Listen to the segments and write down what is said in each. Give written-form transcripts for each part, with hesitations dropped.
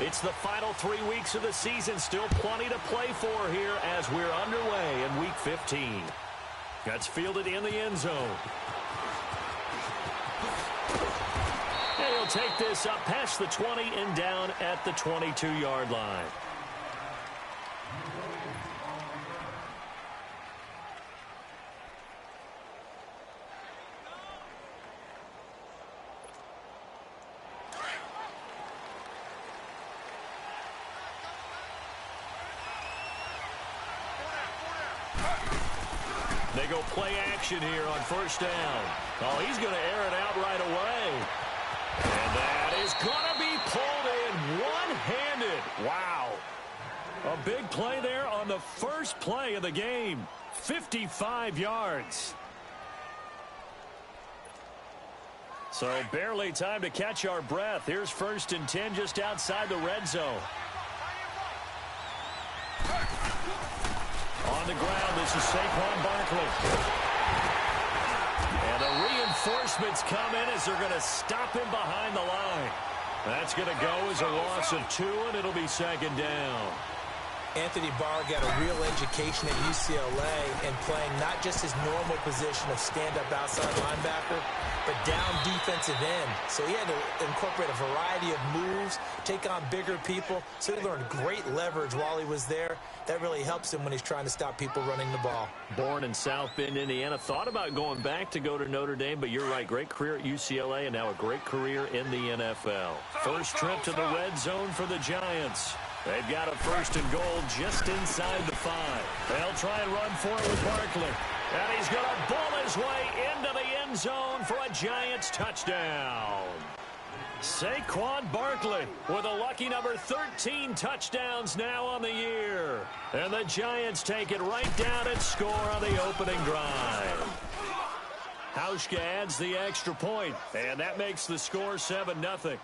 It's the final 3 weeks of the season. Still plenty to play for here as we're underway in Week 15. That's fielded in the end zone. And he'll take this up past the 20 and down at the 22-yard line. They go play action here on first down. Oh, he's going to air it out right away. And that is going to be pulled in one-handed. Wow. A big play there on the first play of the game. 55 yards. So barely time to catch our breath. Here's 1st and 10 just outside the red zone. On the ground, this is Saquon Barkley. And the reinforcements come in as they're going to stop him behind the line. That's going to go as a loss of 2, and it'll be 2nd down. Anthony Barr got a real education at UCLA and playing not just his normal position of stand-up outside linebacker, but down defensive end. So he had to incorporate a variety of moves, take on bigger people. So he learned great leverage while he was there. That really helps him when he's trying to stop people running the ball. Born in South Bend, Indiana. Thought about going back to go to Notre Dame, but you're right. Great career at UCLA and now a great career in the NFL. First trip to the red zone for the Giants. They've got a 1st and goal just inside the 5. They'll try and run for it with Barkley. And he's going to ball his way into the end zone for a Giants touchdown. Saquon Barkley with a lucky number 13 touchdowns now on the year. And the Giants take it right down and score on the opening drive. Hauschka adds the extra point, and that makes the score 7-0.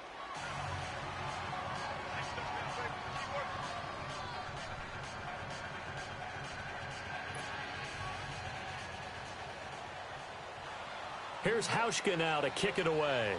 Here's Hauschka now to kick it away.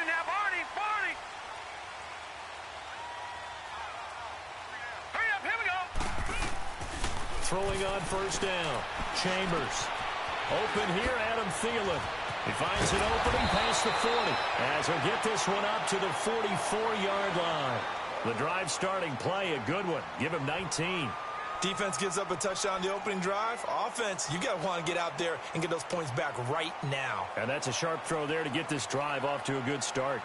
Now, Barney! Hurry up, here we go! Throwing on first down. Chambers. Open here, Adam Thielen. He finds an opening past the 40. As he'll get this one up to the 44-yard line. The drive starting play, a good one. Give him 19. Defense gives up a touchdown the opening drive. Offense, you got to want to get out there and get those points back right now. And that's a sharp throw there to get this drive off to a good start.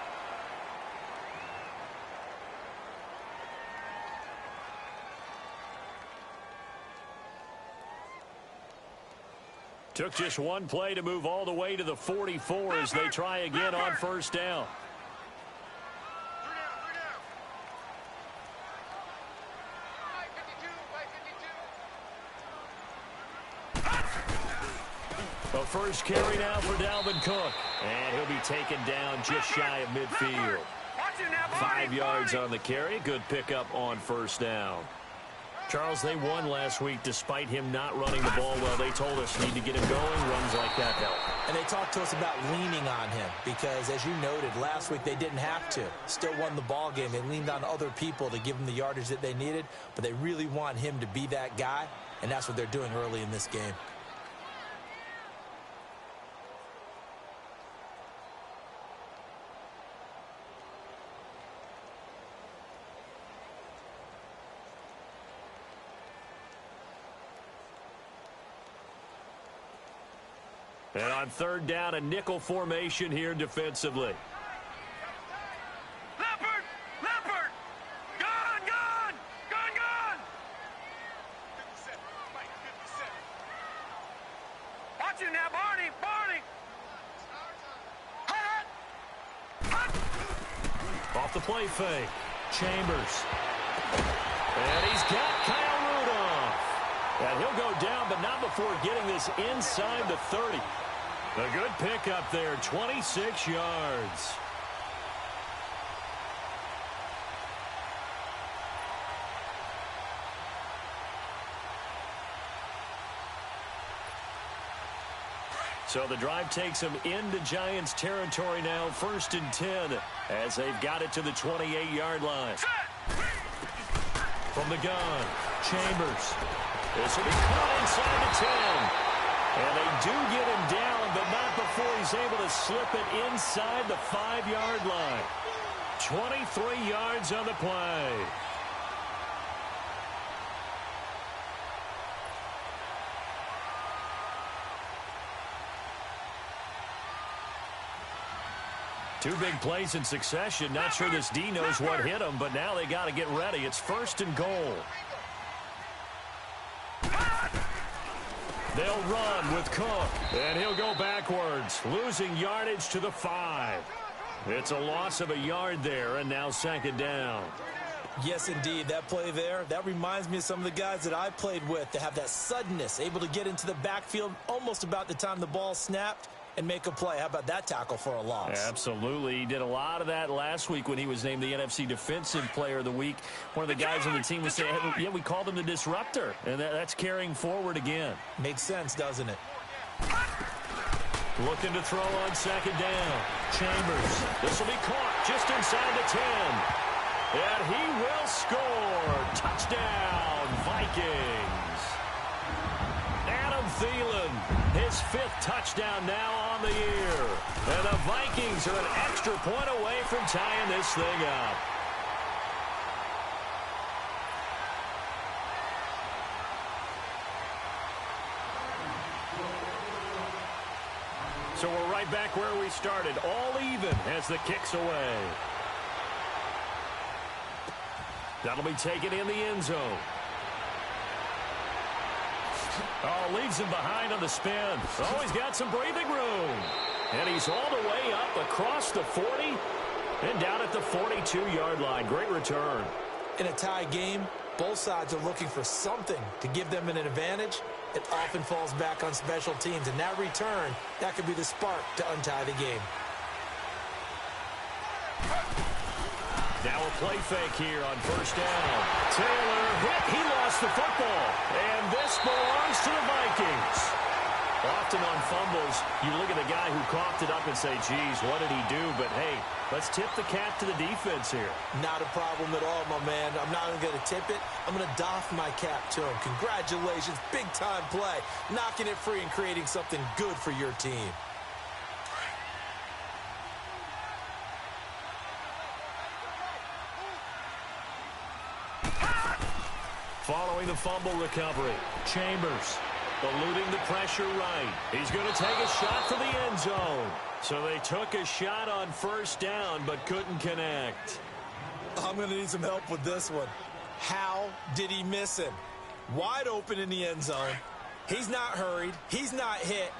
Took just one play to move all the way to the 44 as they try again on first down. The first carry now for Dalvin Cook. And he'll be taken down just shy of midfield. 5 yards on the carry. Good pickup on first down. Charles, they won last week despite him not running the ball well. They told us need to get him going. Runs like that help. And they talked to us about leaning on him because, as you noted, last week they didn't have to. Still won the ball game. They leaned on other people to give them the yardage that they needed, but they really want him to be that guy, and that's what they're doing early in this game. And on third down, a nickel formation here defensively. Leopard! Leopard! Gone! Gone! Gone! Gone! 57. Mike, 57. Watch you now, Barney! Barney! Hut! Hut! Off the play fake. Chambers. And he's got Kyle Rudolph. And he'll go down, but not before getting this inside the 30. A good pickup there, 26 yards. So the drive takes them into Giants territory now, 1st and 10, as they've got it to the 28-yard line. From the gun, Chambers. This will be caught inside the 10. And they do get him down, but not before he's able to slip it inside the 5-yard line. 23 yards on the play. Two big plays in succession. Not sure this D knows what hit him, but now they got to get ready. It's 1st and goal. They'll run with Cook, and he'll go backwards, losing yardage to the 5. It's a loss of a yard there, and now 2nd down. Yes, indeed. That play there, that reminds me of some of the guys that I played with that have that suddenness, able to get into the backfield almost about the time the ball snapped and make a play. How about that tackle for a loss? Absolutely. He did a lot of that last week when he was named the NFC Defensive Player of the Week. One of the guys on the team was saying, hey, yeah, we called him the disruptor, and that's carrying forward again. Makes sense, doesn't it? Looking to throw on 2nd down. Chambers. This will be caught just inside the 10. And he will score. Touchdown, Vikings. Adam Thielen, his 5th touchdown now on the year. And the Vikings are an extra point away from tying this thing up. So we're right back where we started, all even as the kick's away. That'll be taken in the end zone. Oh, leaves him behind on the spin. Oh, he's got some breathing room. And he's all the way up across the 40 and down at the 42-yard line. Great return. In a tie game, both sides are looking for something to give them an advantage. It often falls back on special teams, and that return, that could be the spark to untie the game. Now a play fake here on 1st down. Taylor hit. He lost the football. And this belongs to the Vikings. Often on fumbles, you look at the guy who coughed it up and say, geez, what did he do? But, hey, let's tip the cap to the defense here. Not a problem at all, my man. I'm not even going to tip it. I'm going to doff my cap to him. Congratulations. Big-time play. Knocking it free and creating something good for your team. Following the fumble recovery, Chambers eluding the pressure right. He's going to take a shot for the end zone. So they took a shot on 1st down but couldn't connect. I'm going to need some help with this one. How did he miss him? Wide open in the end zone. He's not hurried. He's not hit.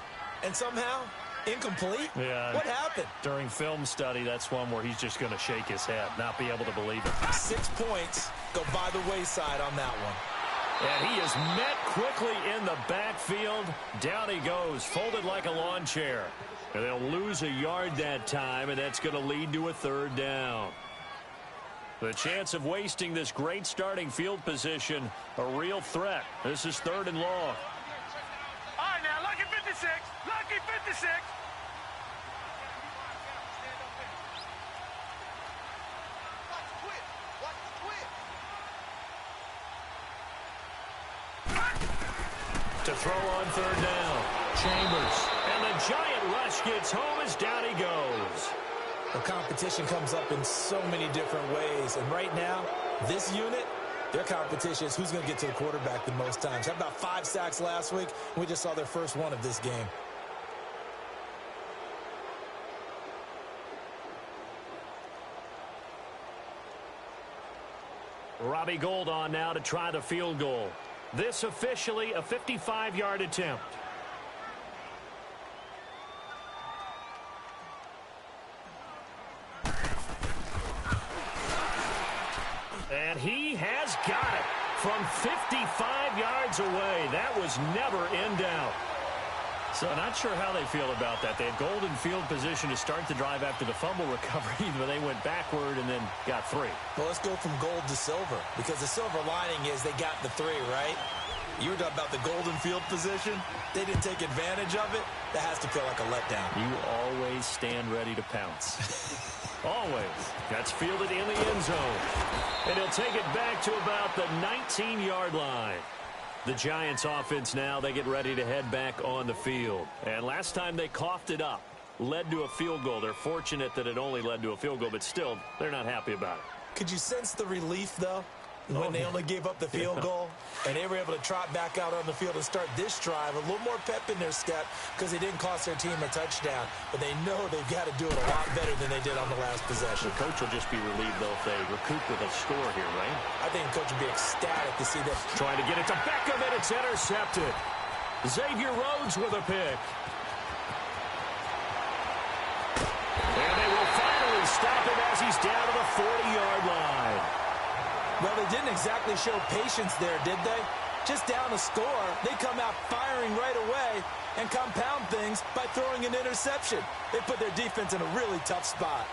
And somehow, incomplete? Yeah. What happened? During film study, that's one where he's just going to shake his head, not be able to believe it. 6 points go by the wayside on that one. And he is met quickly in the backfield. Down he goes, folded like a lawn chair. And they'll lose a yard that time, and that's going to lead to a 3rd down. The chance of wasting this great starting field position, a real threat. This is 3rd and long. All right, now, lucky 56. Lucky 56. To throw on 3rd down. Chambers. And the giant rush gets home as down he goes. The competition comes up in so many different ways. And right now, this unit, their competition is who's going to get to the quarterback the most times. How about 5 sacks last week? We just saw their first one of this game. Robbie Gould on now to try the field goal. This officially a 55-yard attempt. And he has got it from 55 yards away. That was never in doubt. So not sure how they feel about that. They had golden field position to start the drive after the fumble recovery, but they went backward and then got 3. Well, let's go from gold to silver, because the silver lining is they got the 3, right? You were talking about the golden field position. They didn't take advantage of it. That has to feel like a letdown. You always stand ready to pounce. Always. That's fielded in the end zone. And he'll take it back to about the 19-yard line. The Giants offense now, they get ready to head back on the field. And last time they coughed it up, led to a field goal. They're fortunate that it only led to a field goal, but still, they're not happy about it. Could you sense the relief, though, when they only gave up the field goal? And they were able to trot back out on the field and start this drive. A little more pep in their step because they didn't cost their team a touchdown. But they know they've got to do it a lot better than they did on the last possession. The coach will just be relieved, though, if they recoup with a score here, right? I think the coach will be ecstatic to see that. Trying to get it to Beckham, and it's intercepted. Xavier Rhodes with a pick. And they will finally stop him as he's down to the 40-yard line. Well, they didn't exactly show patience there, did they? Just down a score, they come out firing right away and compound things by throwing an interception. They put their defense in a really tough spot.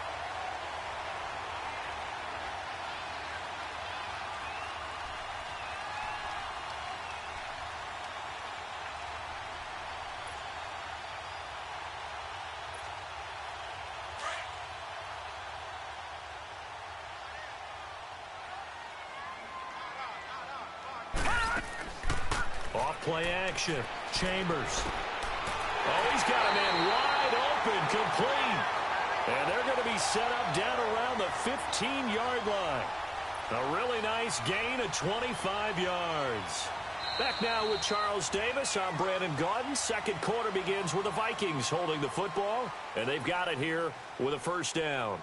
Play action. Chambers. Oh, he's got a man wide open, complete. And they're going to be set up down around the 15-yard line. A really nice gain of 25 yards. Back now with Charles Davis. I'm Brandon Gaudin. Second quarter begins with the Vikings holding the football. And they've got it here with a first down.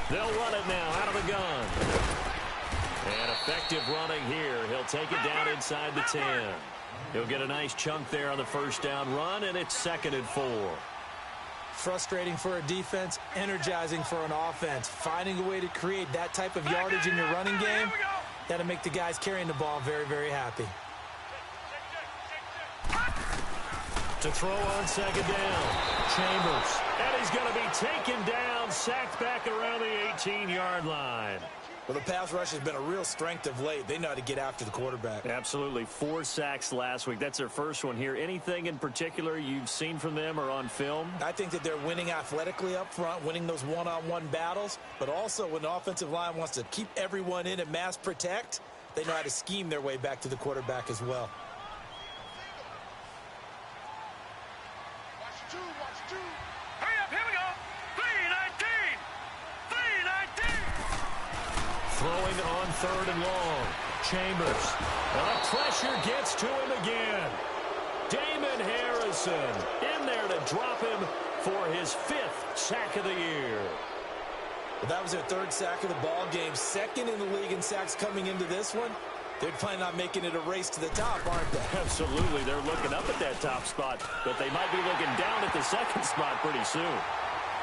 They'll run it now out of the gun. And effective running here. He'll take it down inside the 10. He'll get a nice chunk there on the first down run, and it's 2nd and 4. Frustrating for a defense, energizing for an offense. Finding a way to create that type of yardage in your running game, that'll make the guys carrying the ball very, very happy. To throw on second down, Chambers. And he's going to be taken down, sacked back around the 18-yard line. Well, the pass rush has been a real strength of late. They know how to get after the quarterback. Absolutely. 4 sacks last week. That's their first one here. Anything in particular you've seen from them or on film? I think that they're winning athletically up front, winning those one-on-one battles, but also when the offensive line wants to keep everyone in and mass protect, they know how to scheme their way back to the quarterback as well. Throwing on 3rd and long. Chambers. And the pressure gets to him again. Damon Harrison in there to drop him for his 5th sack of the year. Well, that was their 3rd sack of the ball game. 2nd in the league in sacks coming into this one. They're planning on making it a race to the top, aren't they? Absolutely. They're looking up at that top spot, but they might be looking down at the 2nd spot pretty soon.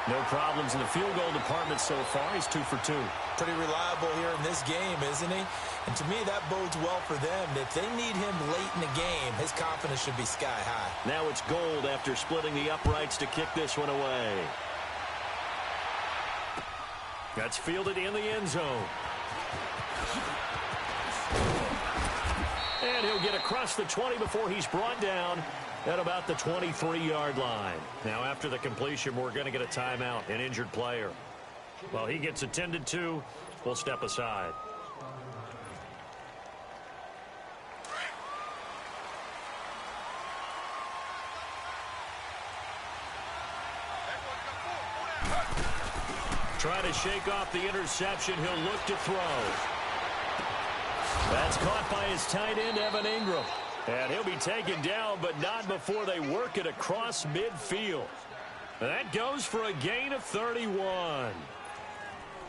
No problems in the field goal department so far. He's 2 for 2. Pretty reliable here in this game, isn't he? And to me, that bodes well for them. If they need him late in the game, his confidence should be sky high. Now it's Gold after splitting the uprights to kick this one away. That's fielded in the end zone. And he'll get across the 20 before he's brought down at about the 23-yard line. Now, after the completion, we're going to get a timeout, an injured player. While he gets attended to, we'll step aside. Trying to shake off the interception. He'll look to throw. That's caught by his tight end, Evan Ingram. And he'll be taken down, but not before they work it across midfield. And that goes for a gain of 31.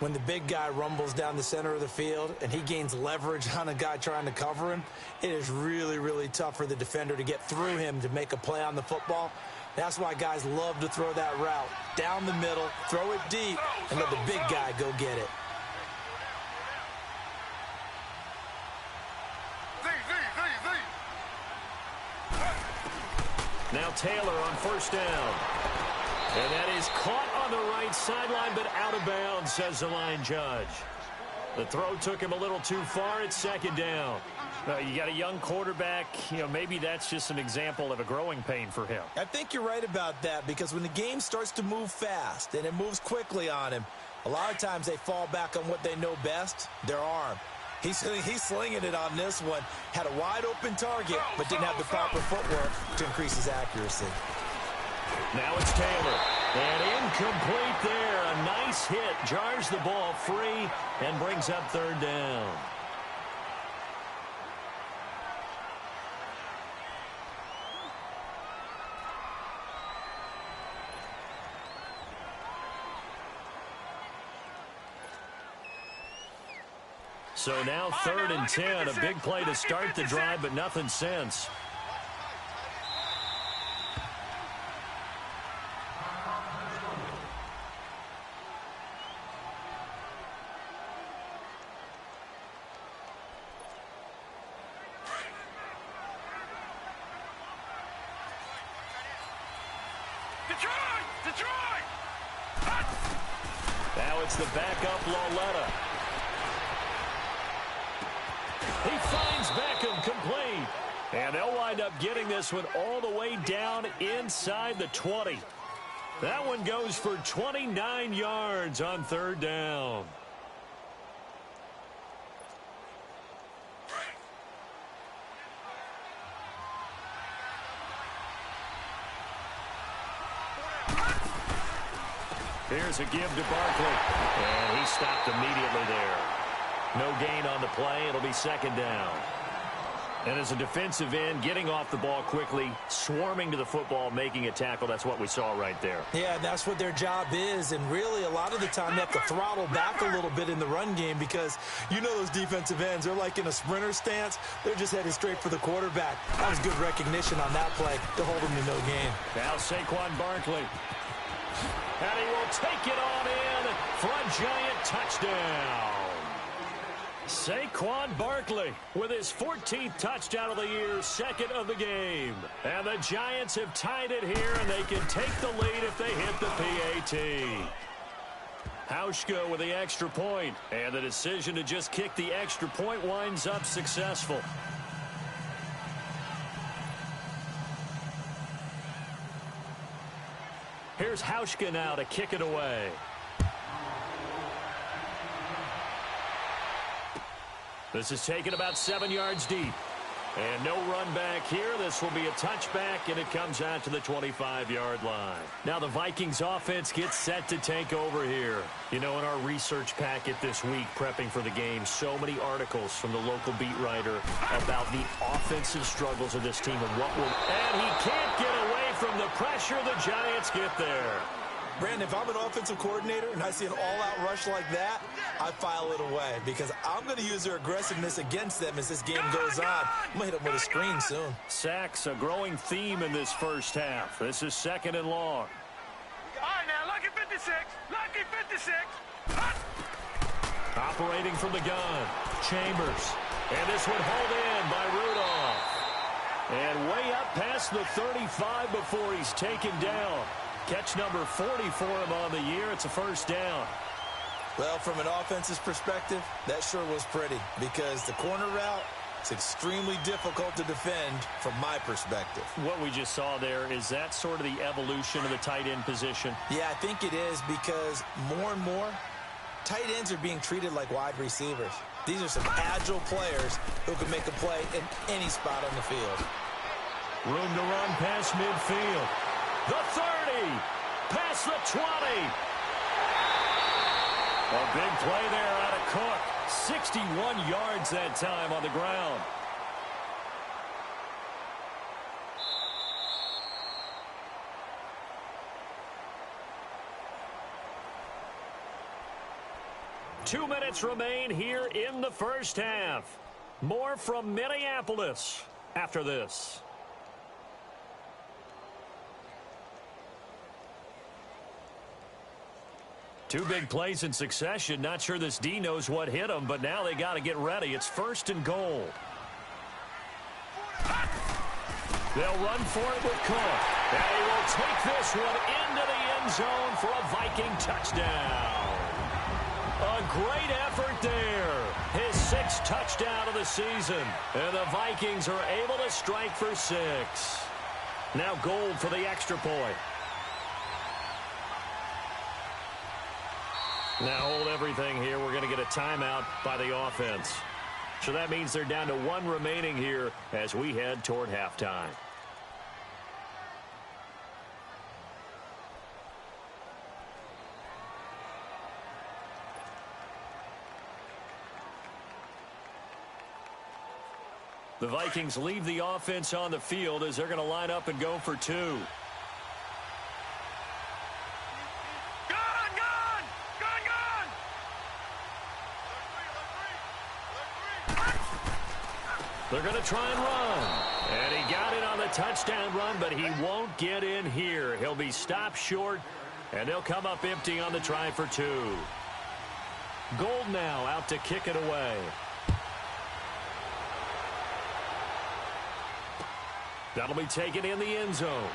When the big guy rumbles down the center of the field and he gains leverage on a guy trying to cover him, it is really, really tough for the defender to get through him to make a play on the football. That's why guys love to throw that route down the middle, throw it deep, and let the big guy go get it. Now Taylor on first down. And that is caught on the right sideline, but out of bounds, says the line judge. The throw took him a little too far. It's second down. You got a young quarterback. Maybe that's just an example of a growing pain for him. I think you're right about that, because when the game starts to move fast and it moves quickly on him, a lot of times they fall back on what they know best, their arm. He's slinging it on this one. Had a wide-open target, but didn't have the proper footwork to increase his accuracy. Now it's Taylor. And incomplete there. A nice hit. Jars the ball free and brings up third down. So now 3rd and 10. A big play to start the drive, but nothing since. Detroit! Now it's the backup Lauletta. He finds Beckham complete. And they'll wind up getting this one all the way down inside the 20. That one goes for 29 yards on third down. Here's a give to Barkley. And he stopped immediately there. No gain on the play. It'll be second down. And as a defensive end, getting off the ball quickly, swarming to the football, making a tackle, that's what we saw right there. Yeah, that's what their job is. And really, a lot of the time, they have to throttle back a little bit in the run game, because you know those defensive ends, they're like in a sprinter stance. They're just headed straight for the quarterback. That was good recognition on that play to hold him to no gain. Now Saquon Barkley. And he will take it on in for a giant touchdown. Saquon Barkley with his 14th touchdown of the year, second of the game. And the Giants have tied it here, and they can take the lead if they hit the PAT. Hauschka with the extra point, and the decision to just kick the extra point winds up successful. Here's Hauschka now to kick it away. This is taken about 7 yards deep. And no run back here. This will be a touchback, and it comes out to the 25-yard line. Now the Vikings offense gets set to take over here. You know, in our research packet this week, prepping for the game, so many articles from the local beat writer about the offensive struggles of this team and what will... And he can't get away from the pressure. The Giants get there. Brandon, if I'm an offensive coordinator and I see an all-out rush like that, I file it away, because I'm going to use their aggressiveness against them as this game goes on. I'm going to hit them with a screen soon. Sacks, a growing theme in this first half. This is second and long. All right, now, lucky 56. Lucky 56. Operating from the gun, Chambers. And this one hauled in by Rudolph. And way up past the 35 before he's taken down. Catch number 40 for him on the year. It's a first down. Well, from an offensive perspective, that sure was pretty, because the corner route is extremely difficult to defend from my perspective. What we just saw there, is that sort of the evolution of the tight end position? Yeah, I think it is, because more and more, tight ends are being treated like wide receivers. These are some agile players who can make a play in any spot on the field. Room to run past midfield. The 30, past the 20. A big play there out of Cook. 61 yards that time on the ground. Two minutes remain here in the first half. More from Minneapolis after this. Two big plays in succession. Not sure this D knows what hit him, but now they got to get ready. It's 1st and goal. They'll run for it with Cook. And he will take this one into the end zone for a Viking touchdown. A great effort there. His 6th touchdown of the season. And the Vikings are able to strike for 6. Now Gold for the extra point. Now hold everything here. We're going to get a timeout by the offense. So that means they're down to 1 remaining here as we head toward halftime. The Vikings leave the offense on the field as they're going to line up and go for 2. They're going to try and run. And he got it on the touchdown run, but he won't get in here. He'll be stopped short, and they'll come up empty on the try for 2. Gold now out to kick it away. That'll be taken in the end zone.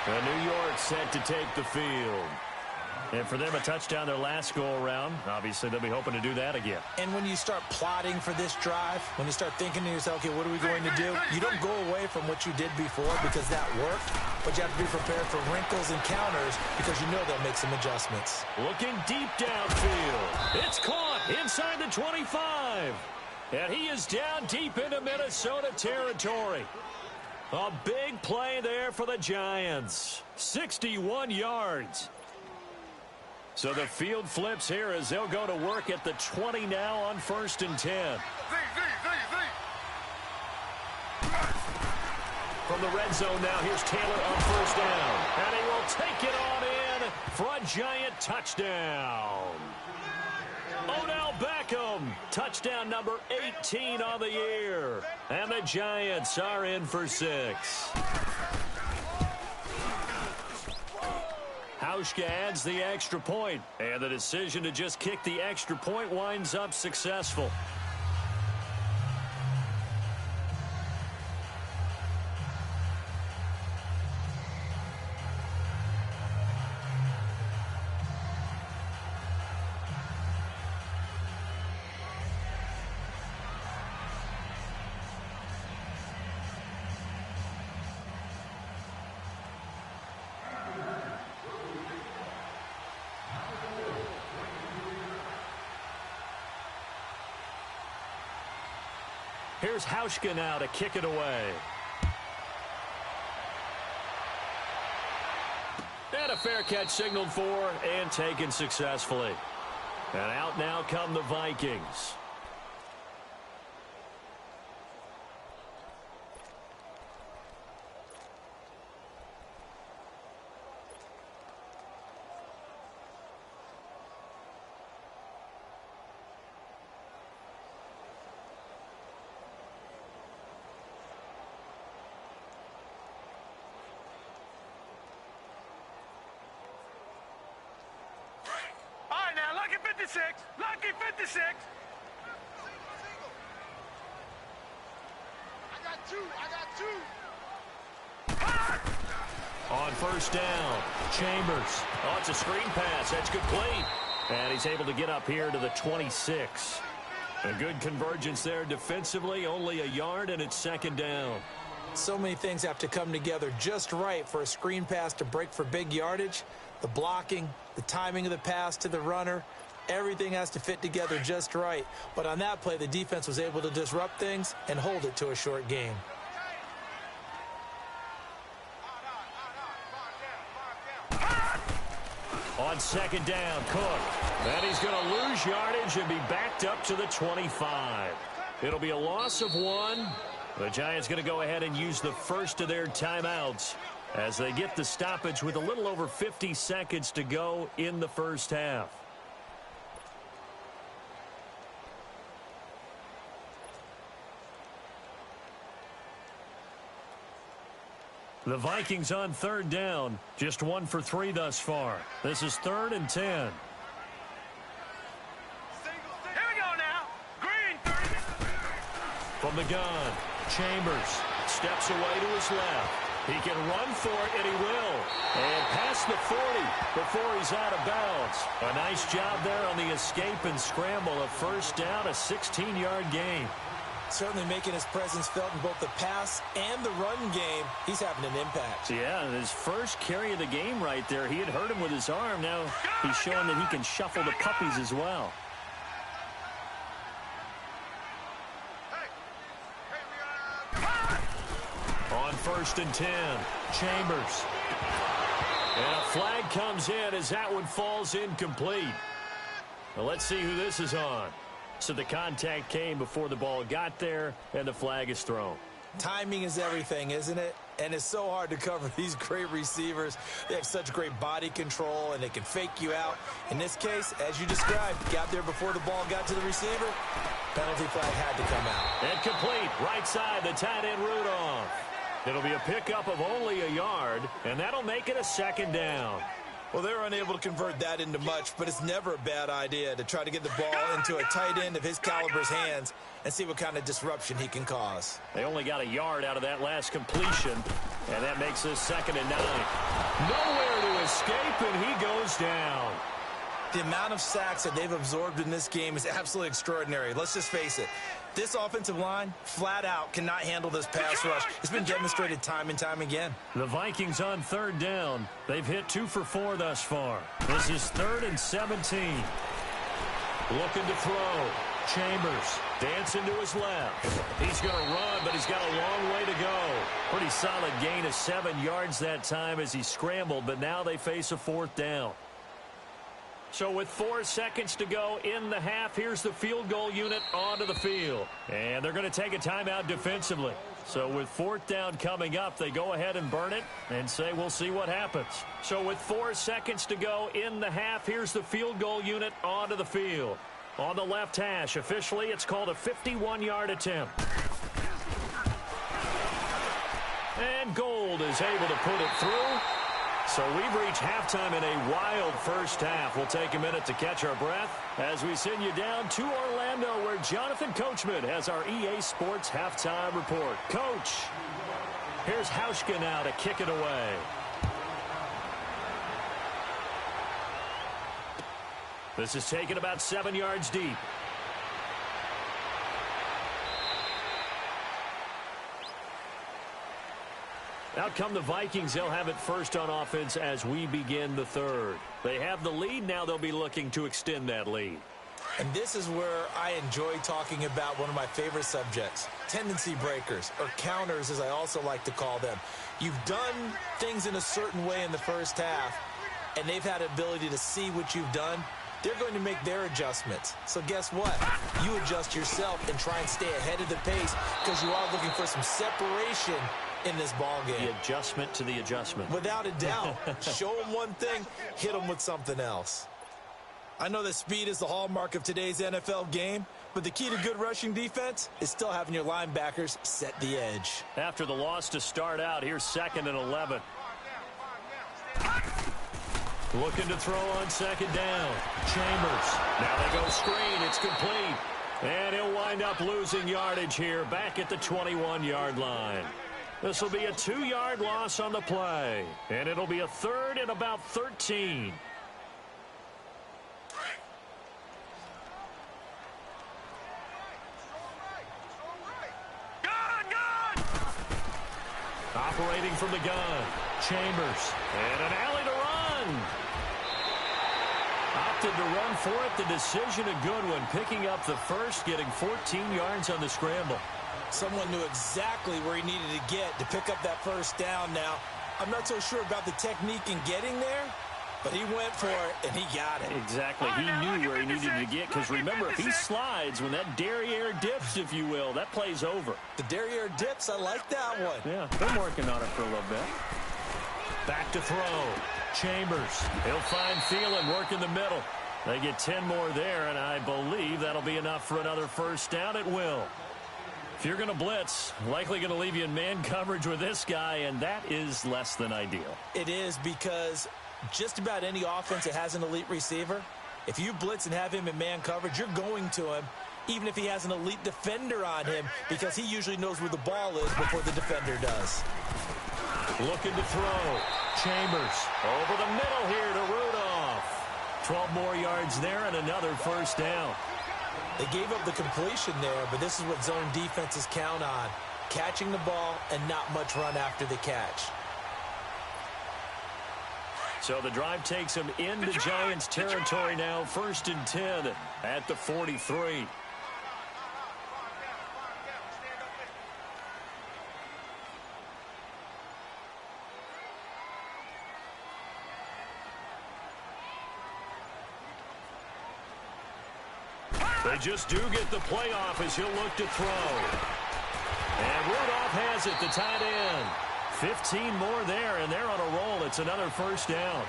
And New York set to take the field. And for them, a touchdown their last go-around. Obviously, they'll be hoping to do that again. And when you start plotting for this drive, when you start thinking to yourself, okay, what are we going to do? You don't go away from what you did before because that worked, but you have to be prepared for wrinkles and counters because you know they'll make some adjustments. Looking deep downfield. It's caught inside the 25. And he is down deep into Minnesota territory. A big play there for the Giants. 61 yards. So the field flips here as they'll go to work at the 20 now on 1st and 10. From the red zone now, here's Taylor on 1st down. And he will take it on in for a Giant touchdown. Odell Beckham, touchdown number 18 on the year. And the Giants are in for 6. Hauschka adds the extra point, and the decision to just kick the extra point winds up successful. Here's Hauschka now to kick it away. And a fair catch signaled for and taken successfully. And out now come the Vikings. Lucky 56. I got two. On 1st down, Chambers. Oh, it's a screen pass. That's complete. And he's able to get up here to the 26. A good convergence there defensively. Only a yard, and it's 2nd down. So many things have to come together just right for a screen pass to break for big yardage. The blocking, the timing of the pass to the runner. Everything has to fit together just right. But on that play, the defense was able to disrupt things and hold it to a short gain. on second down, Cook. And he's going to lose yardage and be backed up to the 25. It'll be a loss of 1. The Giants going to go ahead and use the first of their timeouts as they get the stoppage with a little over 50 seconds to go in the first half. The Vikings on third down, just 1 for 3 thus far. This is 3rd and 10. Here we go now. Green 30. From the gun, Chambers steps away to his left. He can run for it, and he will. And past the 40 before he's out of bounds. A nice job there on the escape and scramble. A first down, a 16-yard gain. Certainly making his presence felt in both the pass and the run game. He's having an impact. Yeah, his first carry of the game right there. He had hurt him with his arm. Now he's showing that he can shuffle the puppies as well. On 1st and 10, Chambers. And a flag comes in as that one falls incomplete. Well, let's see who this is on. So the contact came before the ball got there, and the flag is thrown. Timing is everything, isn't it? And it's so hard to cover these great receivers. They have such great body control, and they can fake you out. In this case, as you described, got there before the ball got to the receiver. Penalty flag had to come out. And complete, right side, the tight end Rudolph. It'll be a pickup of only a yard, and that'll make it a 2nd down. Well, they were unable to convert that into much, but it's never a bad idea to try to get the ball into a tight end of his caliber's hands and see what kind of disruption he can cause. They only got a yard out of that last completion, and that makes this 2nd and 9. Nowhere to escape, and he goes down. The amount of sacks that they've absorbed in this game is absolutely extraordinary. Let's just face it. This offensive line, flat out, cannot handle this pass rush. It's been demonstrated time and time again. The Vikings on 3rd down. They've hit 2 for 4 thus far. This is 3rd and 17. Looking to throw. Chambers dancing to his left. He's going to run, but he's got a long way to go. Pretty solid gain of 7 yards that time as he scrambled, but now they face a 4th down. So with 4 seconds to go in the half, here's the field goal unit onto the field. And they're going to take a timeout defensively. So with 4th down coming up, they go ahead and burn it and say we'll see what happens. So with 4 seconds to go in the half, here's the field goal unit onto the field. On the left hash, officially it's called a 51-yard attempt. And Gold is able to put it through. So we've reached halftime in a wild first half. We'll take a minute to catch our breath as we send you down to Orlando, where Jonathan Coachman has our EA Sports halftime report. Coach, here's Hauschka now to kick it away. This is taken about 7 yards deep. Out come the Vikings. They'll have it first on offense as we begin the 3rd. They have the lead. Now they'll be looking to extend that lead. And this is where I enjoy talking about one of my favorite subjects, tendency breakers, or counters as I also like to call them. You've done things in a certain way in the first half, and they've had the ability to see what you've done. They're going to make their adjustments. So guess what? You adjust yourself and try and stay ahead of the pace because you are looking for some separation in this ball game. The adjustment to the adjustment. Without a doubt. Show them one thing, hit them with something else. I know that speed is the hallmark of today's NFL game, but the key to good rushing defense is still having your linebackers set the edge. After the loss to start out, here's 2nd and 11. Looking to throw on 2nd down. Chambers. Now they go screen. It's complete. And he'll wind up losing yardage here back at the 21-yard line. This will be a 2-yard loss on the play. And it'll be a 3rd and about 13. Operating from the gun. Chambers. And an alley to run. Opted to run for it. The decision a good one. Picking up the first, getting 14 yards on the scramble. Someone knew exactly where he needed to get to pick up that first down now. I'm not so sure about the technique in getting there, But he went for it, and he got it. Exactly. He knew where he needed to get, because remember, if he slides, when that derriere dips, if you will, that play's over. The derriere dips, I like that one. Yeah, been working on it for a little bit. Back to throw. Chambers. He'll find Thielen, work in the middle. They get 10 more there, and I believe that'll be enough for another first down at will. If you're going to blitz, likely going to leave you in man coverage with this guy, and that is less than ideal. It is, because just about any offense that has an elite receiver, if you blitz and have him in man coverage, you're going to him, even if he has an elite defender on him, because he usually knows where the ball is before the defender does. Looking to throw. Chambers over the middle here to Rudolph. 12 more yards there and another first down. They gave up the completion there, but this is what zone defenses count on: catching the ball and not much run after the catch. So the drive takes him into Giants territory now. 1st and 10 at the 43. They just do get the playoff as he'll look to throw. And Rudolph has it, the tight end. 15 more there, and they're on a roll. It's another first down.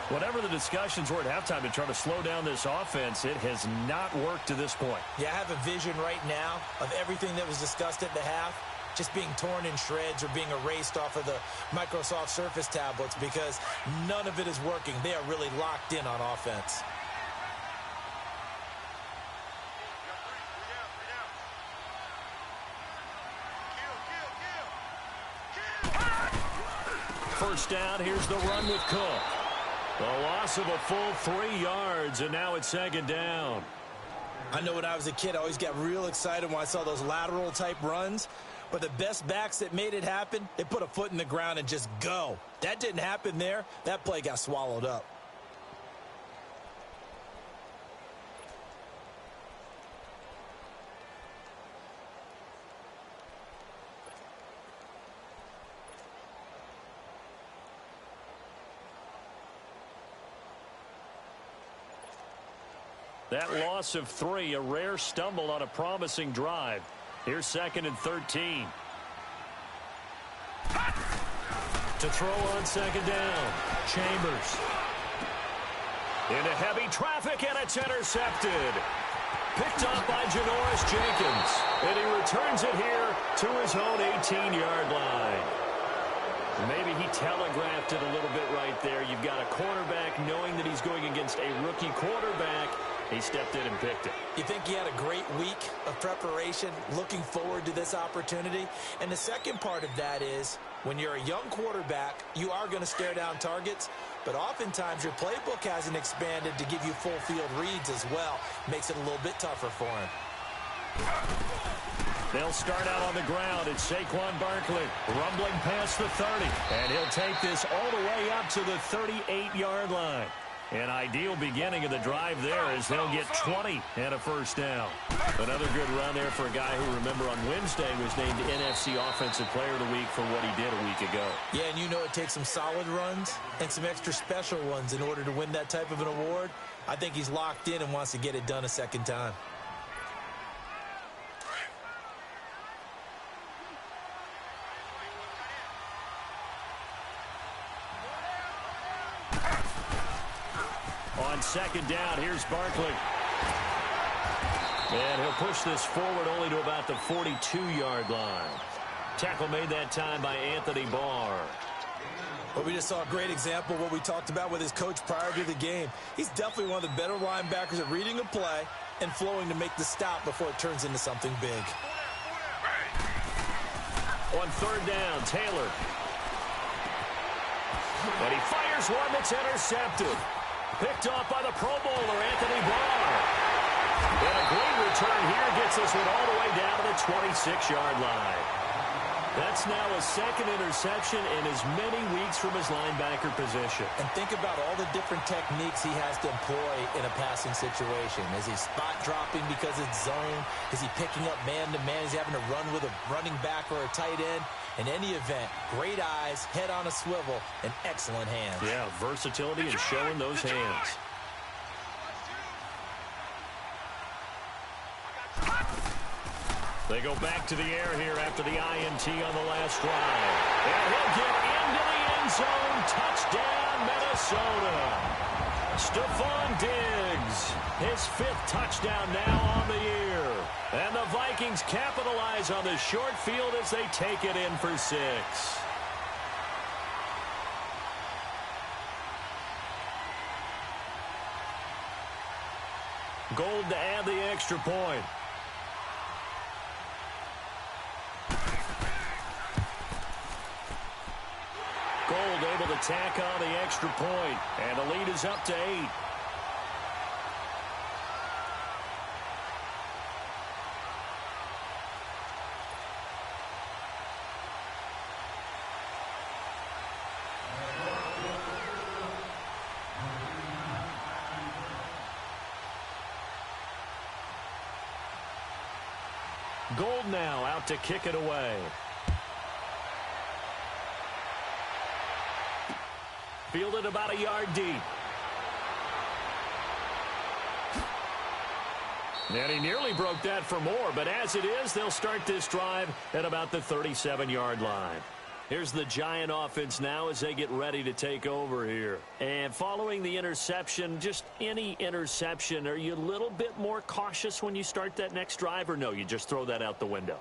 Whatever the discussions were at halftime to try to slow down this offense, it has not worked to this point. Yeah, I have a vision right now of everything that was discussed at the half just being torn in shreds or being erased off of the Microsoft Surface tablets, because none of it is working. They are really locked in on offense. First down, here's the run with Cook. The loss of a full 3 yards, and now it's 2nd down. I know when I was a kid, I always got real excited when I saw those lateral type runs. But the best backs that made it happen, they put a foot in the ground and just go. That didn't happen there. That play got swallowed up. That loss of 3, a rare stumble on a promising drive. Here's 2nd and 13. To throw on 2nd down. Chambers. Into heavy traffic, and it's intercepted. Picked up by Janoris Jenkins. And he returns it here to his own 18-yard line. Maybe he telegraphed it a little bit right there. You've got a quarterback knowing that he's going against a rookie quarterback. He stepped in and picked it. You think he had a great week of preparation, looking forward to this opportunity? And the second part of that is, when you're a young quarterback, you are going to stare down targets, but oftentimes your playbook hasn't expanded to give you full field reads as well. Makes it a little bit tougher for him. They'll start out on the ground. It's Saquon Barkley rumbling past the 30. And he'll take this all the way up to the 38-yard line. An ideal beginning of the drive there as they'll get 20 and a first down. Another good run there for a guy who, remember, on Wednesday was named NFC Offensive Player of the Week for what he did a week ago. Yeah, and you know it takes some solid runs and some extra special ones in order to win that type of an award. I think he's locked in and wants to get it done a second time. On 2nd down, here's Barkley. And he'll push this forward only to about the 42-yard line. Tackle made that time by Anthony Barr. Well, we just saw a great example of what we talked about with his coach prior to the game. He's definitely one of the better linebackers at reading a play and flowing to make the stop before it turns into something big. On 3rd down, Taylor. And he fires one that's intercepted. Picked off by the Pro Bowler, Anthony Barr. And a great return here gets this one all the way down to the 26-yard line. That's now a second interception in as many weeks from his linebacker position. And think about all the different techniques he has to employ in a passing situation. Is he spot dropping because it's zone? Is he picking up man-to-man? Is he having to run with a running back or a tight end? In any event, great eyes, head on a swivel, and excellent hands. Yeah, versatility and showing those hands. They go back to the air here after the INT on the last drive. And he'll get into the end zone. Touchdown, Minnesota. Stephon Diggs, his 5th touchdown now on the year. And the Vikings capitalize on the short field as they take it in for 6. Gold to add the extra point. Gold able to tack on the extra point, and the lead is up to 8. Gold now out to kick it away. Fielded about a yard deep. And he nearly broke that for more, but as it is, they'll start this drive at about the 37-yard line. Here's the Giant offense now as they get ready to take over here. And following the interception, just any interception, are you a little bit more cautious when you start that next drive, or no, you just throw that out the window?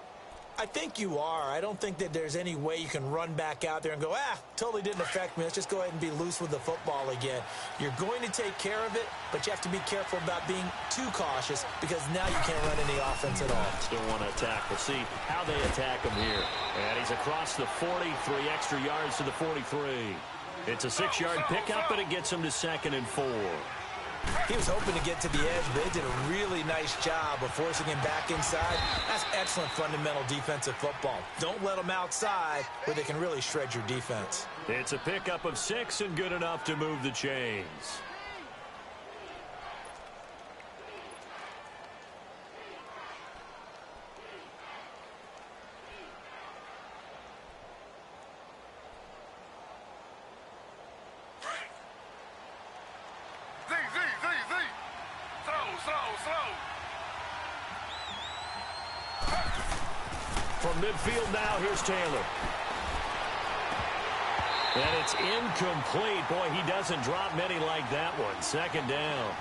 I think you are. I don't think that there's any way you can run back out there and go, totally didn't affect me. Let's just go ahead and be loose with the football again. You're going to take care of it, but you have to be careful about being too cautious because now you can't run any offense at all. Still want to attack. We'll see how they attack him here. And he's across the 40, 3 extra yards to the 43. It's a 6-yard pickup, but it gets him to 2nd and 4. He was hoping to get to the edge, but they did a really nice job of forcing him back inside. That's excellent fundamental defensive football. Don't let them outside where they can really shred your defense. It's a pickup of 6 and good enough to move the chains. From midfield now, here's Taylor. And it's incomplete. Boy, he doesn't drop many like that one. 2nd down.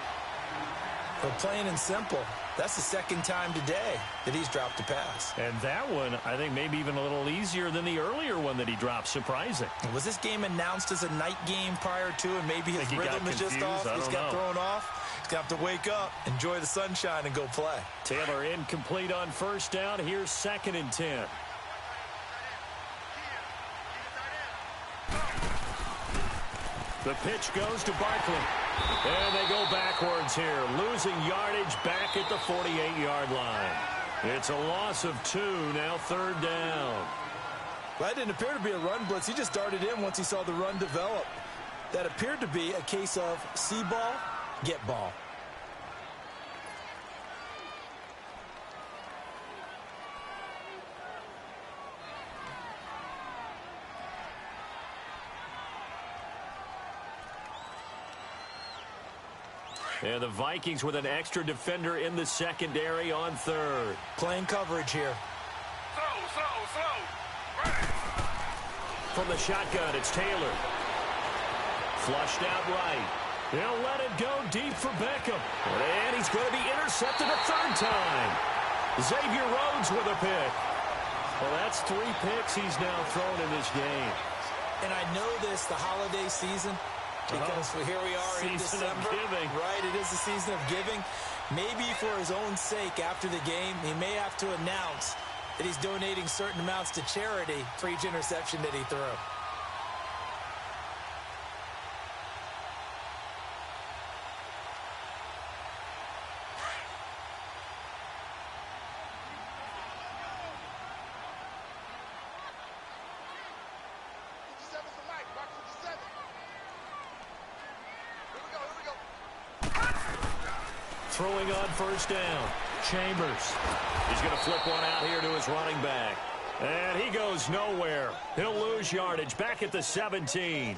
But plain and simple, that's the 2nd time today that he's dropped a pass. And that one, I think, maybe even a little easier than the earlier one that he dropped. Surprising. Was this game announced as a night game prior to, and maybe his rhythm is just off? He's got thrown off. He's got to wake up, enjoy the sunshine, and go play. Taylor incomplete on 1st down. Here's 2nd and 10. The pitch goes to Barkley. And they go backwards here, losing yardage back at the 48-yard line. It's a loss of 2, now 3rd down. Well, that didn't appear to be a run blitz. He just darted in once he saw the run develop. That appeared to be a case of see ball, get ball. And the Vikings with an extra defender in the secondary on 3rd. Playing coverage here. From the shotgun, it's Taylor. Flushed out right. He'll let it go deep for Beckham. And he's going to be intercepted a 3rd time. Xavier Rhodes with a pick. Well, that's 3 picks he's now thrown in this game. And I know this, the holiday season, because here we are in December. Right, it is the season of giving. Maybe for his own sake after the game, he may have to announce that he's donating certain amounts to charity for each interception that he threw. Throwing on first down. Chambers. He's going to flip one out here to his running back. And he goes nowhere. He'll lose yardage back at the 17.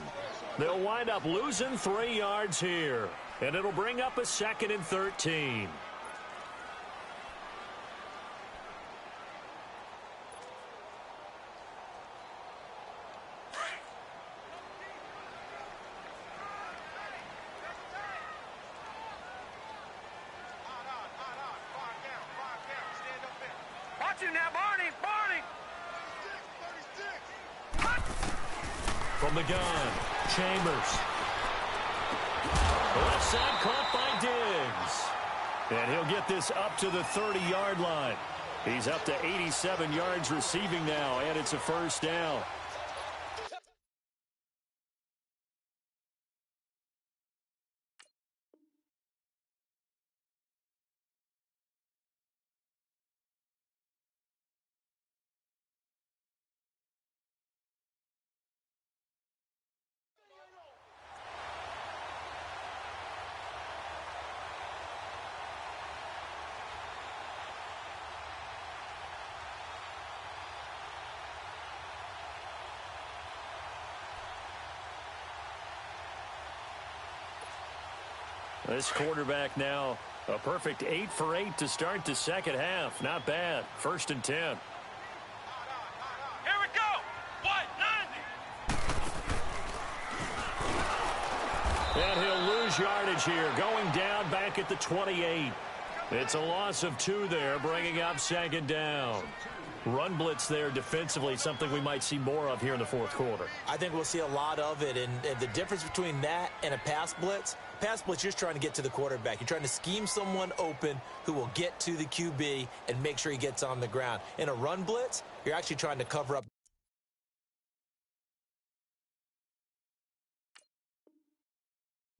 They'll wind up losing 3 yards here. And it'll bring up a 2nd and 13. Watch him now, Barney! Barney! From the gun, Chambers. Left side caught by Diggs. And he'll get this up to the 30-yard line. He's up to 87 yards receiving now, and it's a first down. This quarterback now, a perfect 8 for 8 to start the second half. Not bad. 1st and 10. Here we go! What? 90! And he'll lose yardage here, going down back at the 28. It's a loss of 2 there, bringing up 2nd down. Run blitz there defensively, something we might see more of here in the 4th quarter. I think we'll see a lot of it, and the difference between that and a pass blitz, you're just trying to get to the quarterback. You're trying to scheme someone open who will get to the QB and make sure he gets on the ground. In a run blitz, you're actually trying to cover up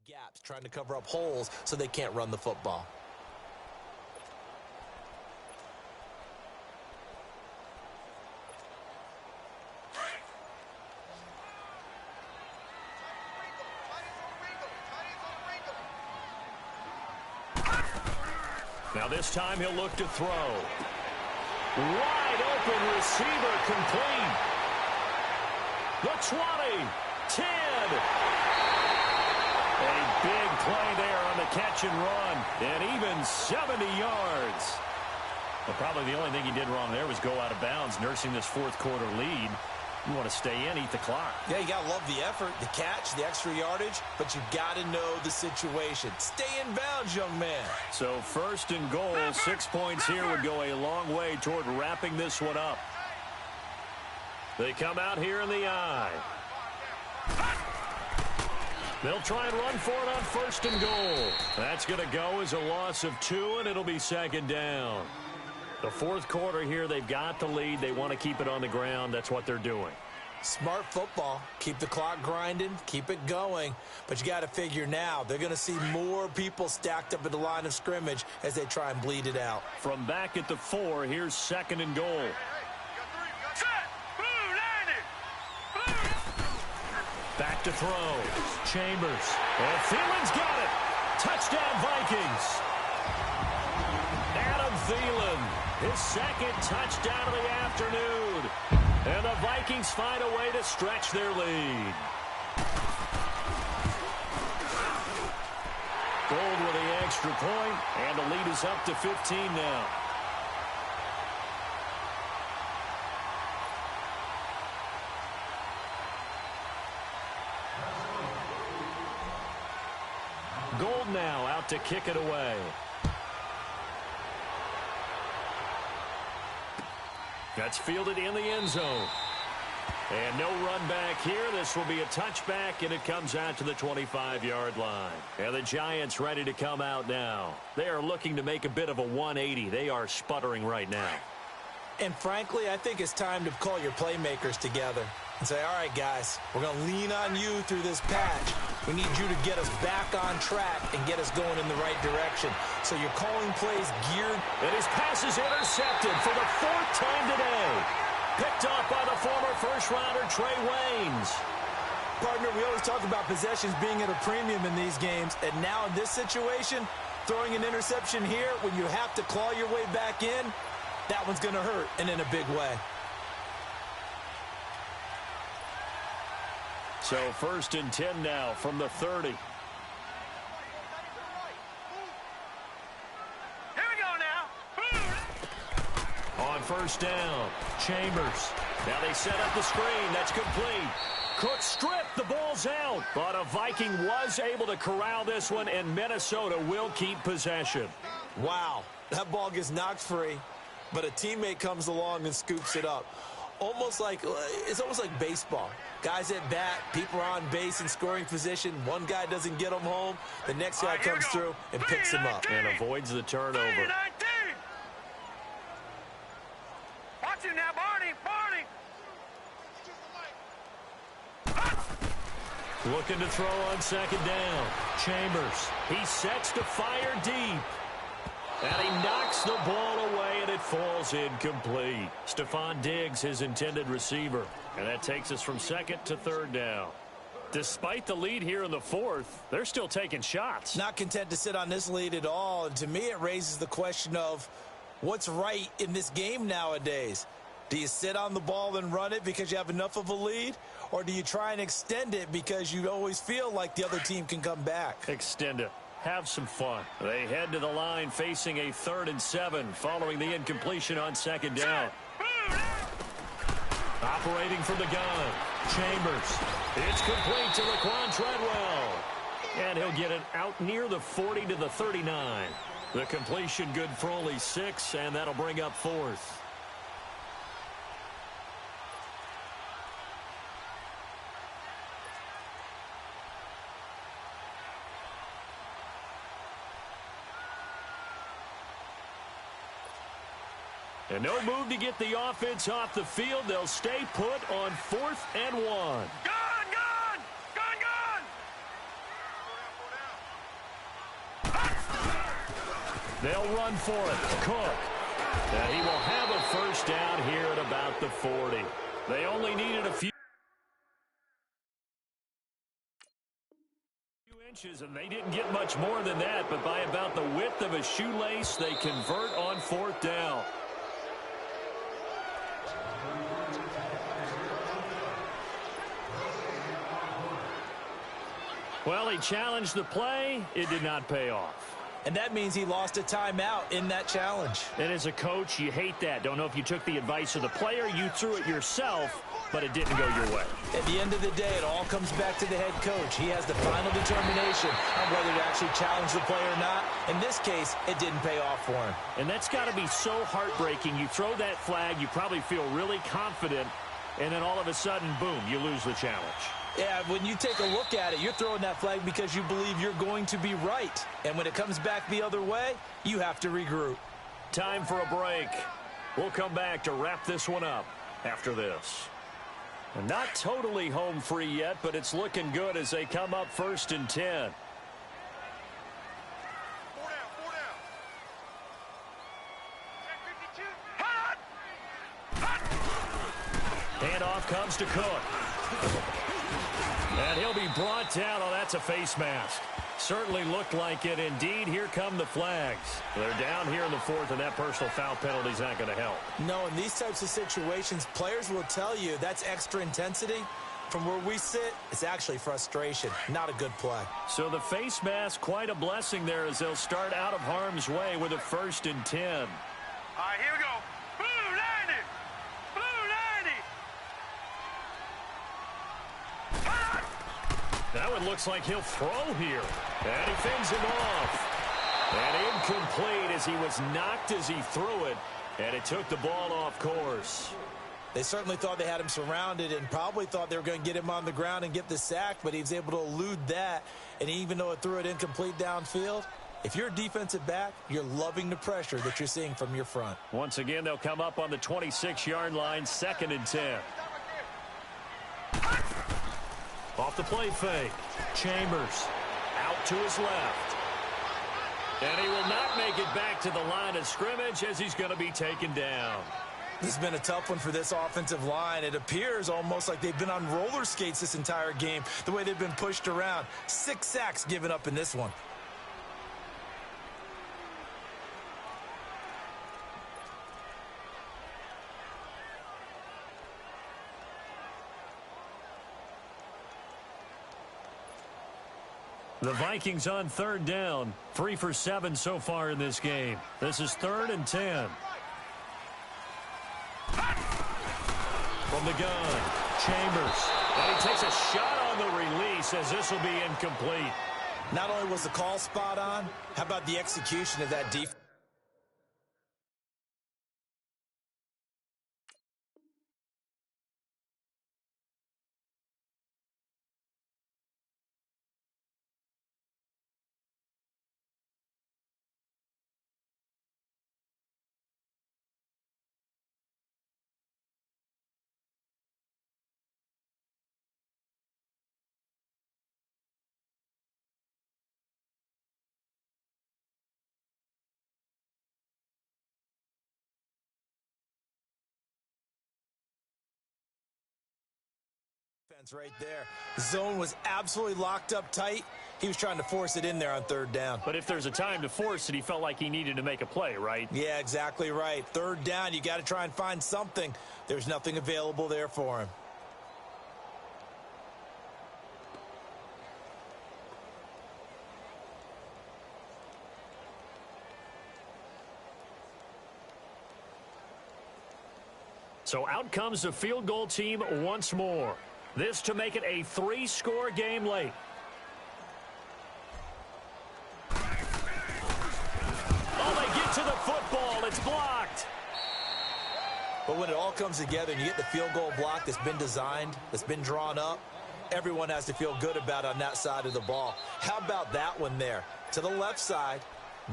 gaps, trying to cover up holes so they can't run the football. Now this time he'll look to throw. Wide open receiver complete. The 20, 10. A big play there on the catch and run. And even 70 yards. Well, probably the only thing he did wrong there was go out of bounds, nursing this 4th quarter lead. You want to stay in, eat the clock. Yeah, you got to love the effort, the catch, the extra yardage, but you got to know the situation. Stay in bounds, young man. So 1st and goal, 6 points here would go a long way toward wrapping this one up. They come out here in the eye. They'll try and run for it on 1st and goal. That's going to go as a loss of 2, and it'll be 2nd down. The 4th quarter here, they've got the lead. They want to keep it on the ground. That's what they're doing. Smart football. Keep the clock grinding. Keep it going. But you got to figure now, they're going to see more people stacked up at the line of scrimmage as they try and bleed it out. From back at the 4, here's 2nd and goal. Back to throw. Chambers. And Thielen's got it. Touchdown, Vikings. Adam Thielen, his 2nd touchdown of the afternoon. And the Vikings find a way to stretch their lead. Gold with the extra point, and the lead is up to 15 now. Gold now out to kick it away. That's fielded in the end zone. And no run back here. This will be a touchback, and it comes out to the 25-yard line. And the Giants ready to come out now. They are looking to make a bit of a 180. They are sputtering right now. And frankly, I think it's time to call your playmakers together and say, all right, guys, we're going to lean on you through this patch. We need you to get us back on track and get us going in the right direction. So you're calling plays geared. And his pass is intercepted for the 4th time today. Picked off by the former first-rounder Trey Waynes. Partner, we always talk about possessions being at a premium in these games, and now in this situation, throwing an interception here when you have to claw your way back in, that one's going to hurt, and in a big way. So 1st and 10 now from the 30. Here we go now. On 1st down, Chambers. Now they set up the screen. That's complete. Cook stripped. The ball's out. But a Viking was able to corral this one, and Minnesota will keep possession. Wow, that ball gets knocked free, but a teammate comes along and scoops it up. It's almost like baseball. Guys at bat, people are on base in scoring position. One guy doesn't get him home. The next guy comes through and picks him up. And avoids the turnover. Watch him now, Barney. Looking to throw on 2nd down. Chambers. He sets to fire deep. And he knocks the ball away, and it falls incomplete. Stephon Diggs, his intended receiver. And that takes us from 2nd to 3rd down. Despite the lead here in the 4th, they're still taking shots. Not content to sit on this lead at all. And to me, it raises the question of what's right in this game nowadays. Do you sit on the ball and run it because you have enough of a lead? Or do you try and extend it because you always feel like the other team can come back? Extend it. Have some fun. They head to the line facing a 3rd and 7 following the incompletion on 2nd down. Operating from the gun. Chambers. It's complete to Laquan Treadwell. And he'll get it out near the 40 to the 39. The completion good for only 6, and that'll bring up 4th. And no move to get the offense off the field. They'll stay put on 4th and 1. Gone! They'll run for it. Cook. And he will have a 1st down here at about the 40. They only needed a few inches, and they didn't get much more than that. But by about the width of a shoelace, they convert on 4th down. Well, he challenged the play. It did not pay off. And that means he lost a timeout in that challenge. And as a coach, you hate that. Don't know if you took the advice of the player. You threw it yourself, but it didn't go your way. At the end of the day, it all comes back to the head coach. He has the final determination on whether to actually challenge the play or not. In this case, it didn't pay off for him. And that's got to be so heartbreaking. You throw that flag, you probably feel really confident, and then all of a sudden, boom, you lose the challenge. Yeah, when you take a look at it, you're throwing that flag because you believe you're going to be right. And when it comes back the other way, you have to regroup. Time for a break. We'll come back to wrap this one up after this. And not totally home free yet, but it's looking good as they come up 1st and 10. Handoff comes to Cook. And he'll be brought down. Oh, that's a face mask. Certainly looked like it. Indeed, here come the flags. They're down here in the 4th, and that personal foul penalty is not going to help. No, in these types of situations, players will tell you that's extra intensity. From where we sit, it's actually frustration. Not a good play. So the face mask, quite a blessing there as they'll start out of harm's way with a 1st and 10. All right, here we go. Blue 90! That one looks like he'll throw here. And he fends him off. And incomplete as he was knocked as he threw it. And it took the ball off course. They certainly thought they had him surrounded and probably thought they were going to get him on the ground and get the sack, but he was able to elude that. And even though it threw it incomplete downfield, if you're a defensive back, you're loving the pressure that you're seeing from your front. Once again, they'll come up on the 26-yard line, 2nd and 10. Off the play fake. Chambers out to his left. And he will not make it back to the line of scrimmage as he's going to be taken down. This has been a tough one for this offensive line. It appears almost like they've been on roller skates this entire game, the way they've been pushed around. 6 sacks given up in this one. The Vikings on 3rd down. 3 for 7 so far in this game. This is 3rd and 10. From the gun, Chambers. And he takes a shot on the release as this will be incomplete. Not only was the call spot on, how about the execution of that defense? Right there. The zone was absolutely locked up tight. He was trying to force it in there on 3rd down. But if there's a time to force it, he felt like he needed to make a play, right? Yeah, exactly right. 3rd down, you got to try and find something. There's nothing available there for him. So out comes the field goal team once more. This to make it a 3-score game late. Oh, they get to the football. It's blocked. But when it all comes together and you get the field goal block that's been designed, that's been drawn up, everyone has to feel good about it on that side of the ball. How about that one there? To the left side,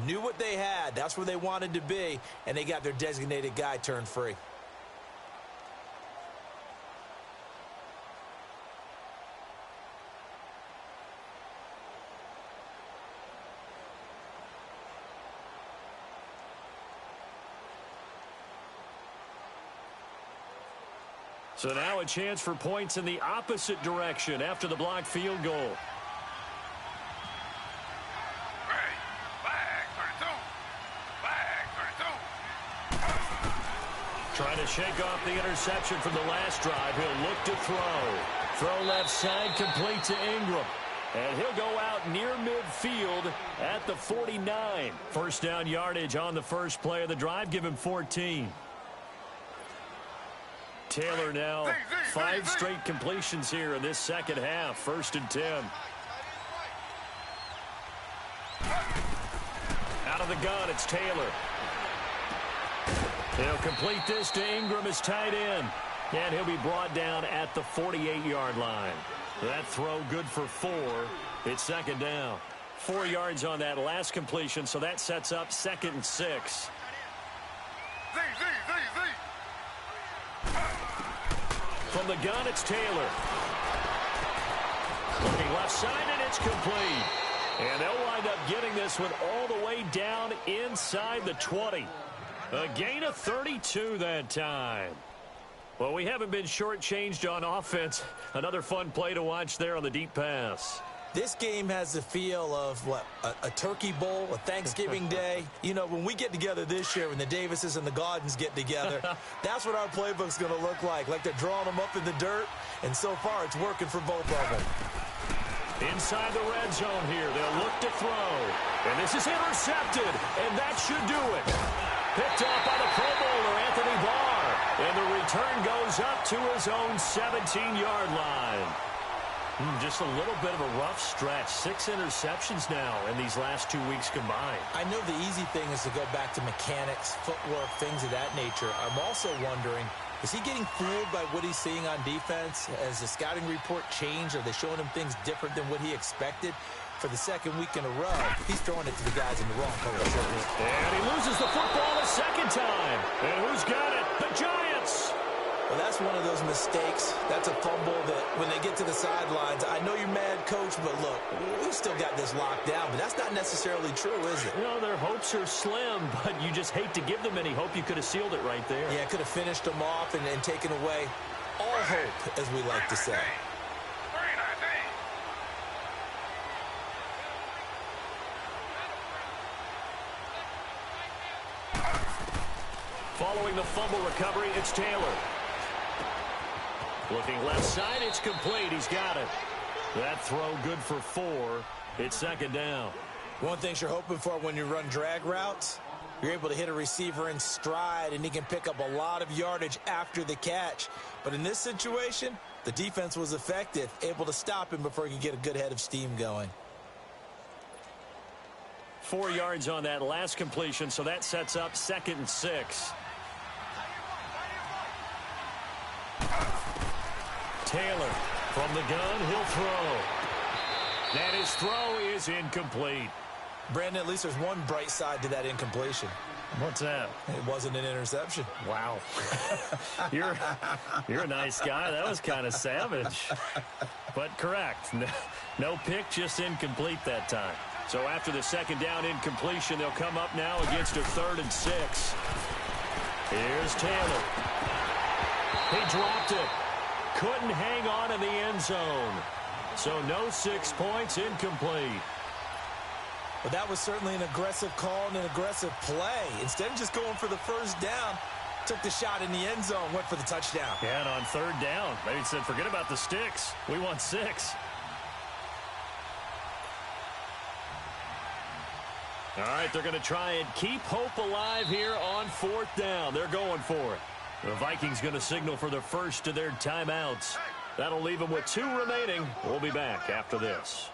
knew what they had. That's where they wanted to be, and they got their designated guy turned free. So now a chance for points in the opposite direction after the blocked field goal. Trying to shake off the interception from the last drive. He'll look to throw. Throw left side, complete to Ingram. And he'll go out near midfield at the 49. First down yardage on the first play of the drive. Give him 14. Taylor now 5 straight completions here in this second half. 1st and 10. Out of the gun, it's Taylor. He'll complete this to Ingram as tight end. And he'll be brought down at the 48-yard line. That throw good for 4. It's 2nd down. 4 yards on that last completion, so that sets up 2nd and 6. From the gun, it's Taylor. Looking left side, and it's complete. And they'll wind up getting this one all the way down inside the 20. A gain of 32 that time. Well, we haven't been shortchanged on offense. Another fun play to watch there on the deep pass. This game has the feel of, what, a turkey bowl, a Thanksgiving day. You know, when we get together this year, when the Davises and the Gaudens get together, that's what our playbook's going to look like they're drawing them up in the dirt, and so far it's working for both of them. Inside the red zone here, they'll look to throw. And this is intercepted, and that should do it. Picked off by the Pro Bowler, Anthony Barr. And the return goes up to his own 17-yard line. Just a little bit of a rough stretch. 6 interceptions now in these last 2 weeks combined. I know the easy thing is to go back to mechanics, footwork, things of that nature. I'm also wondering, is he getting fooled by what he's seeing on defense? Has the scouting report changed? Are they showing him things different than what he expected? For the 2nd week in a row, he's throwing it to the guys in the wrong color shirts. And he loses the football a 2nd time. And who's got it? The Giants! Well, that's that's one of those mistakes. That's a fumble that when they get to the sidelines, I know you're mad, Coach, but look, we still got this locked down. But that's not necessarily true, is it? You know, their hopes are slim, but you just hate to give them any hope. You could have sealed it right there. Yeah, could have finished them off and taken away all hope, as we like to say. Following the fumble recovery, it's Taylor. Looking left side, it's complete. He's got it. That throw good for 4. It's second down. One thing you're hoping for when you run drag routes, you're able to hit a receiver in stride, and he can pick up a lot of yardage after the catch. But in this situation, the defense was effective, able to stop him before he could get a good head of steam going. 4 yards on that last completion, so that sets up 2nd and 6. Taylor from the gun, he'll throw. And his throw is incomplete. Brandon, at least there's one bright side to that incompletion. What's that? It wasn't an interception. Wow. You're a nice guy. That was kind of savage. But correct. No pick, just incomplete that time. So after the second down incompletion, they'll come up now against a 3rd and 6. Here's Taylor. He dropped it. Couldn't hang on in the end zone. So no 6 points, incomplete. Well, that was certainly an aggressive call and an aggressive play. Instead of just going for the first down, took the shot in the end zone, went for the touchdown. Yeah, and on 3rd down, they said, forget about the sticks. We want 6. All right, they're going to try and keep hope alive here on 4th down. They're going for it. The Vikings going to signal for the first of their timeouts. That'll leave them with 2 remaining. We'll be back after this.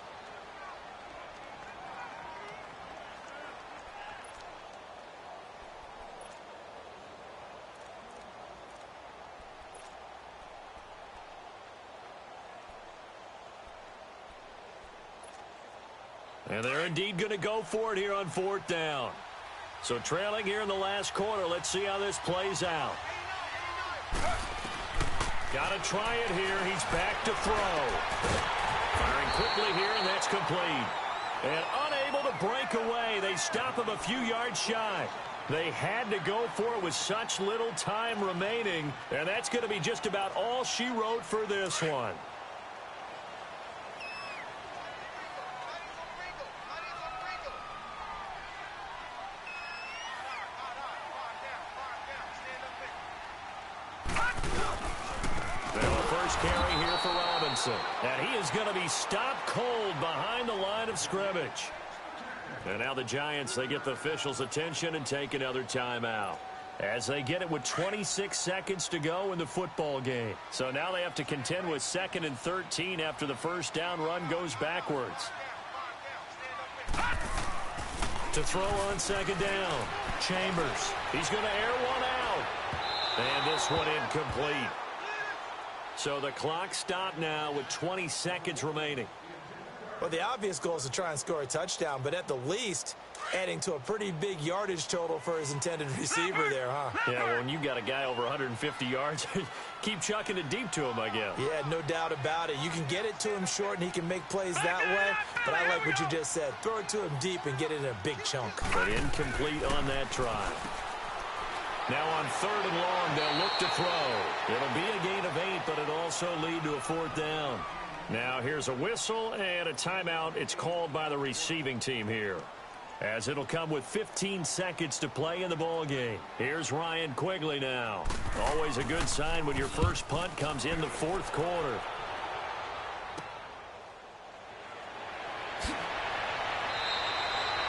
And they're indeed going to go for it here on 4th down. So trailing here in the last quarter. Let's see how this plays out. Got to try it here. He's back to throw. Firing quickly here, and that's complete. And unable to break away. They stop him a few yards shy. They had to go for it with such little time remaining. And that's going to be just about all she wrote for this one. Carry here for Robinson. And he is going to be stopped cold behind the line of scrimmage. And now the Giants, they get the officials' attention and take another timeout. As they get it with 26 seconds to go in the football game. So now they have to contend with 2nd and 13 after the first down run goes backwards. To throw on 2nd down. Chambers. He's going to air one out. And this one incomplete. So the clock stopped now with 20 seconds remaining. Well, the obvious goal is to try and score a touchdown, but at the least, adding to a pretty big yardage total for his intended receiver there, huh? Yeah, well, when you've got a guy over 150 yards, keep chucking it deep to him, I guess. Yeah, no doubt about it. You can get it to him short, and he can make plays that way, but I like what you just said. Throw it to him deep and get it in a big chunk. But incomplete on that try. Now on 3rd and long, they'll look to throw. It'll be a gain of 8, but it'll also lead to a 4th down. Now here's a whistle and a timeout. It's called by the receiving team here, as it'll come with 15 seconds to play in the ball game. Here's Ryan Quigley now. Always a good sign when your first punt comes in the 4th quarter.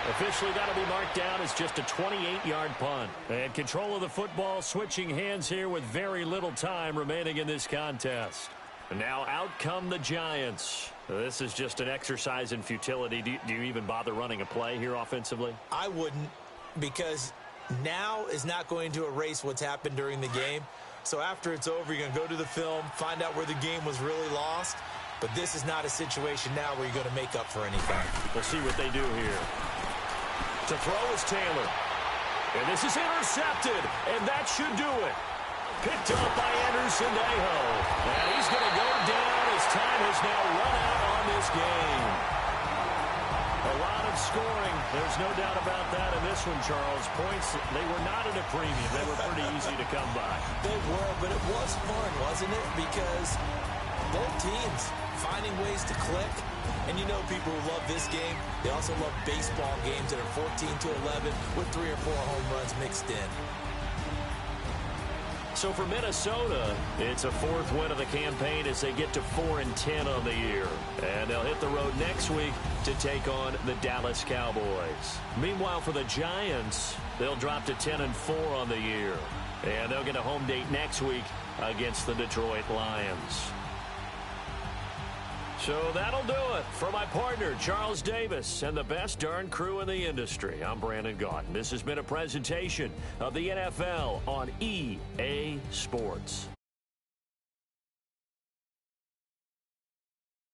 Officially, that'll be marked down as just a 28-yard punt. And control of the football switching hands here with very little time remaining in this contest. And now out come the Giants. This is just an exercise in futility. Do you even bother running a play here offensively? I wouldn't, because now is not going to erase what's happened during the game. So after it's over, you're going to go to the film, find out where the game was really lost. But this is not a situation now where you're going to make up for anything. We'll see what they do here. To throw is Taylor. And this is intercepted, and that should do it. Picked up by Sendejo. And he's going to go down as time has now run out on this game. A lot of scoring. There's no doubt about that in this one, Charles. Points, they were not at a premium. They were pretty easy to come by. They were, but it was fun, wasn't it? Because both teams finding ways to click. And you know people who love this game, they also love baseball games that are 14-11 with 3 or 4 home runs mixed in. So for Minnesota, it's a 4th win of the campaign as they get to 4-10 on the year. And they'll hit the road next week to take on the Dallas Cowboys. Meanwhile, for the Giants, they'll drop to 10-4 on the year. And they'll get a home date next week against the Detroit Lions. So that'll do it. For my partner, Charles Davis, and the best darn crew in the industry, I'm Brandon Gaudin. This has been a presentation of the NFL on EA Sports.